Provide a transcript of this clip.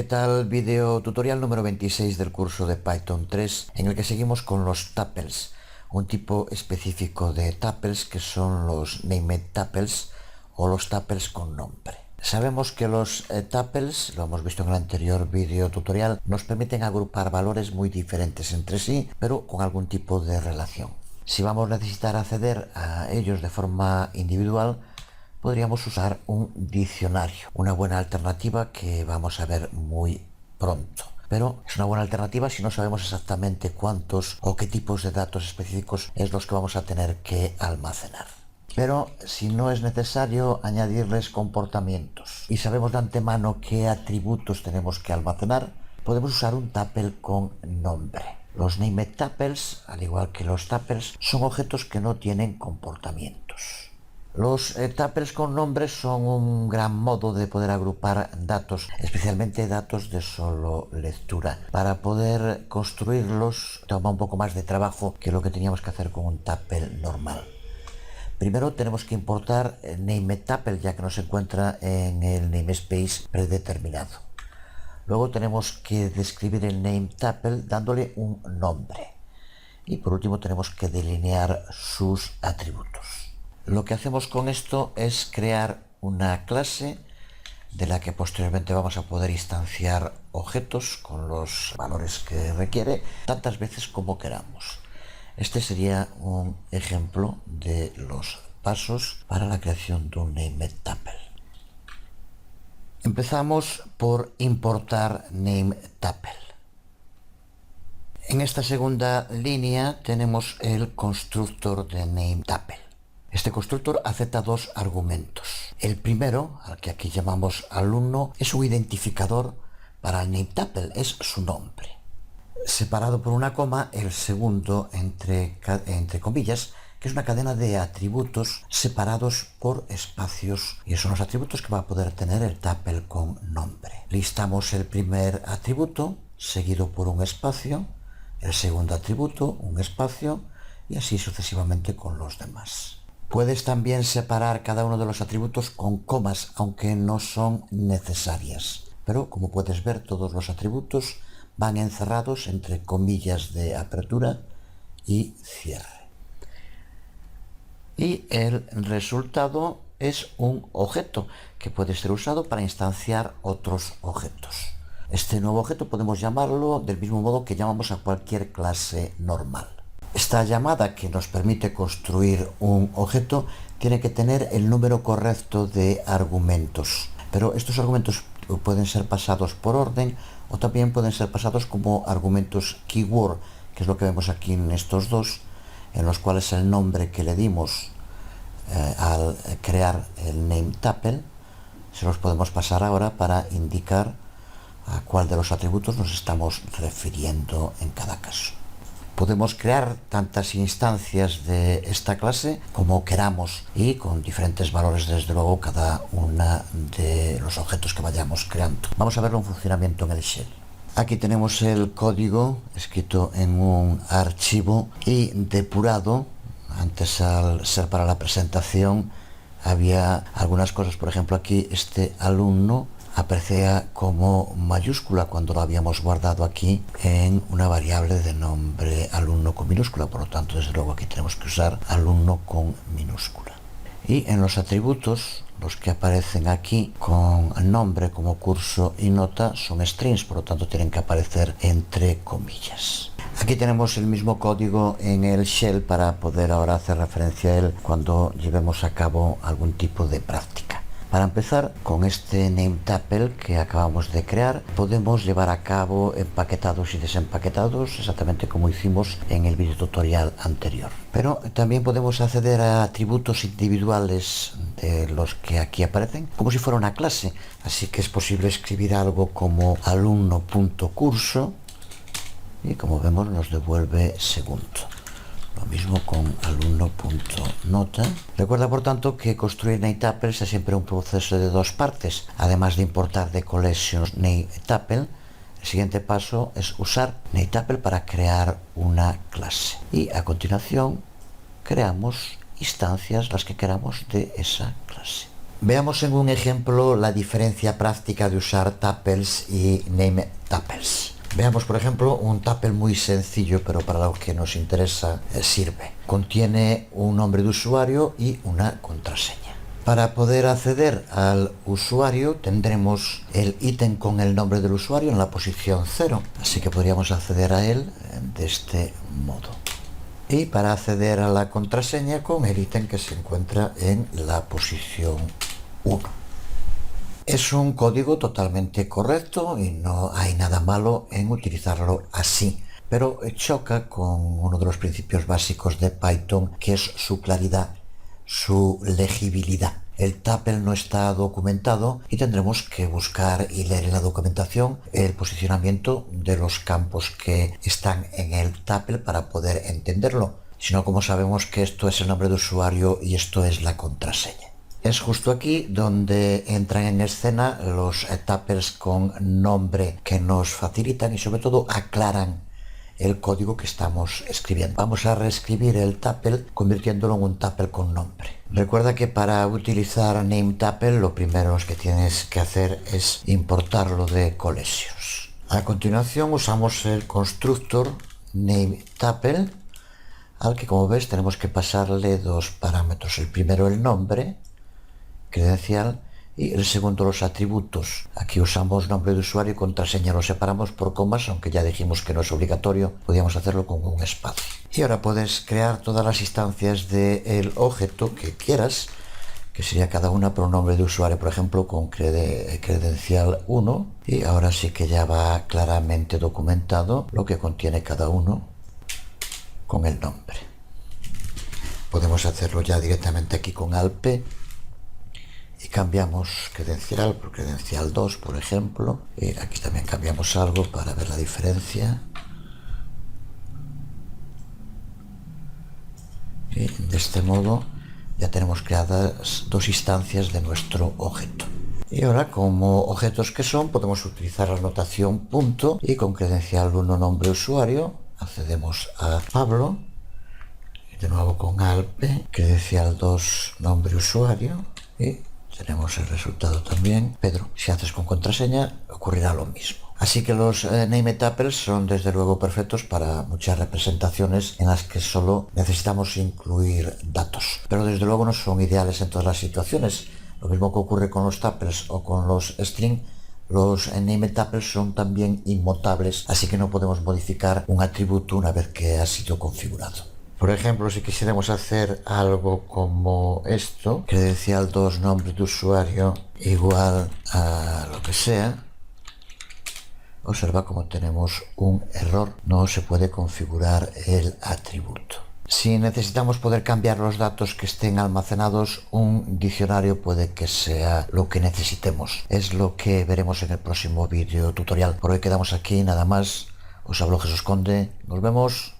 ¿Qué tal? Video tutorial número 26 del curso de Python 3, en el que seguimos con los tuples, un tipo específico de tuples que son los named tuples o los tuples con nombre. Sabemos que los tuples, lo hemos visto en el anterior video tutorial, nos permiten agrupar valores muy diferentes entre sí, pero con algún tipo de relación. Si vamos a necesitar acceder a ellos de forma individual, podríamos usar un diccionario, una buena alternativa que vamos a ver muy pronto. Pero es una buena alternativa si no sabemos exactamente cuántos o qué tipos de datos específicos es los que vamos a tener que almacenar. Pero si no es necesario añadirles comportamientos y sabemos de antemano qué atributos tenemos que almacenar, podemos usar un tuple con nombre. Los named tuples, al igual que los tuples, son objetos que no tienen comportamientos. Los tuples con nombres son un gran modo de poder agrupar datos, especialmente datos de solo lectura. Para poder construirlos toma un poco más de trabajo que lo que teníamos que hacer con un tuple normal. Primero tenemos que importar nameTuple, ya que no se encuentra en el namespace predeterminado. Luego tenemos que describir el nameTuple dándole un nombre. Y por último tenemos que delinear sus atributos. Lo que hacemos con esto es crear una clase de la que posteriormente vamos a poder instanciar objetos con los valores que requiere tantas veces como queramos. Este sería un ejemplo de los pasos para la creación de un nameTuple. Empezamos por importar nameTuple. En esta segunda línea tenemos el constructor de nameTuple. Este constructor acepta dos argumentos. El primero, al que aquí llamamos alumno, es un identificador para el nameTuple, es su nombre. Separado por una coma, el segundo, entre comillas, que es una cadena de atributos separados por espacios, y esos son los atributos que va a poder tener el tuple con nombre. Listamos el primer atributo, seguido por un espacio, el segundo atributo, un espacio, y así sucesivamente con los demás. Puedes también separar cada uno de los atributos con comas, aunque no son necesarias. Pero como puedes ver, todos los atributos van encerrados entre comillas de apertura y cierre. Y el resultado es un objeto que puede ser usado para instanciar otros objetos. Este nuevo objeto podemos llamarlo del mismo modo que llamamos a cualquier clase normal. Esta llamada, que nos permite construir un objeto, tiene que tener el número correcto de argumentos. Pero estos argumentos pueden ser pasados por orden o también pueden ser pasados como argumentos keyword, que es lo que vemos aquí en estos dos, en los cuales el nombre que le dimos al crear el nameTuple se los podemos pasar ahora para indicar a cuál de los atributos nos estamos refiriendo en cada caso. Podemos crear tantas instancias de esta clase como queramos y con diferentes valores, desde luego, cada una de los objetos que vayamos creando. Vamos a verlo en funcionamiento en el shell. Aquí tenemos el código escrito en un archivo y depurado. Antes, al ser para la presentación, había algunas cosas. Por ejemplo, aquí este alumno aparecía como mayúscula cuando lo habíamos guardado aquí en una variable de nombre alumno con minúscula. Por lo tanto, desde luego aquí tenemos que usar alumno con minúscula. Y en los atributos, los que aparecen aquí con nombre como curso y nota son strings, por lo tanto tienen que aparecer entre comillas. Aquí tenemos el mismo código en el shell para poder ahora hacer referencia a él cuando llevemos a cabo algún tipo de práctica. Para empezar, con este nameTuple que acabamos de crear, podemos llevar a cabo empaquetados y desempaquetados exactamente como hicimos en el video tutorial anterior. Pero también podemos acceder a atributos individuales de los que aquí aparecen, como si fuera una clase. Así que es posible escribir algo como alumno.curso y, como vemos, nos devuelve segundo. Lo mismo con alumno.nota. Recuerda, por tanto, que construir nameTuples es siempre un proceso de dos partes. Además de importar de collections nameTuple, el siguiente paso es usar nameTuple para crear una clase. Y a continuación creamos instancias, las que queramos, de esa clase. Veamos en un ejemplo la diferencia práctica de usar tuples y name tuples. Veamos, por ejemplo, un tuple muy sencillo, pero para lo que nos interesa sirve. Contiene un nombre de usuario y una contraseña. Para poder acceder al usuario tendremos el ítem con el nombre del usuario en la posición 0, así que podríamos acceder a él de este modo. Y para acceder a la contraseña con el ítem que se encuentra en la posición 1. Es un código totalmente correcto y no hay nada malo en utilizarlo así, pero choca con uno de los principios básicos de Python, que es su claridad, su legibilidad. El tuple no está documentado y tendremos que buscar y leer en la documentación el posicionamiento de los campos que están en el tuple para poder entenderlo. Si no, como sabemos que esto es el nombre de usuario y esto es la contraseña. Es justo aquí donde entran en escena los tuples con nombre que nos facilitan y sobre todo aclaran el código que estamos escribiendo. Vamos a reescribir el tuple convirtiéndolo en un tuple con nombre. Recuerda que para utilizar name tuple lo primero que tienes que hacer es importarlo de Colesios. A continuación usamos el constructor name tuple, al que, como ves, tenemos que pasarle dos parámetros. El primero el nombre credencial y el segundo los atributos. Aquí usamos nombre de usuario y contraseña, lo separamos por comas, aunque ya dijimos que no es obligatorio, podríamos hacerlo con un espacio. Y ahora puedes crear todas las instancias del objeto que quieras, que sería cada una por un nombre de usuario, por ejemplo con credencial 1, y ahora sí que ya va claramente documentado lo que contiene cada uno con el nombre. Podemos hacerlo ya directamente aquí con alp y cambiamos credencial por credencial 2, por ejemplo, y aquí también cambiamos algo para ver la diferencia. Y de este modo ya tenemos creadas dos instancias de nuestro objeto. Y ahora, como objetos que son, podemos utilizar la notación punto y con credencial 1 nombre usuario accedemos a Pablo, de nuevo con alp, credencial 2 nombre usuario y tenemos el resultado también, Pedro. Si haces con contraseña ocurrirá lo mismo. Así que los name tuples son desde luego perfectos para muchas representaciones en las que solo necesitamos incluir datos, pero desde luego no son ideales en todas las situaciones. Lo mismo que ocurre con los tuples o con los string, los name tuples son también inmutables, así que no podemos modificar un atributo una vez que ha sido configurado. Por ejemplo, si quisiéramos hacer algo como esto, credencial 2 nombre de usuario igual a lo que sea, observa como tenemos un error, no se puede configurar el atributo. Si necesitamos poder cambiar los datos que estén almacenados, un diccionario puede que sea lo que necesitemos. Es lo que veremos en el próximo vídeo tutorial. Por hoy quedamos aquí, nada más. Os habló Jesús Conde, nos vemos.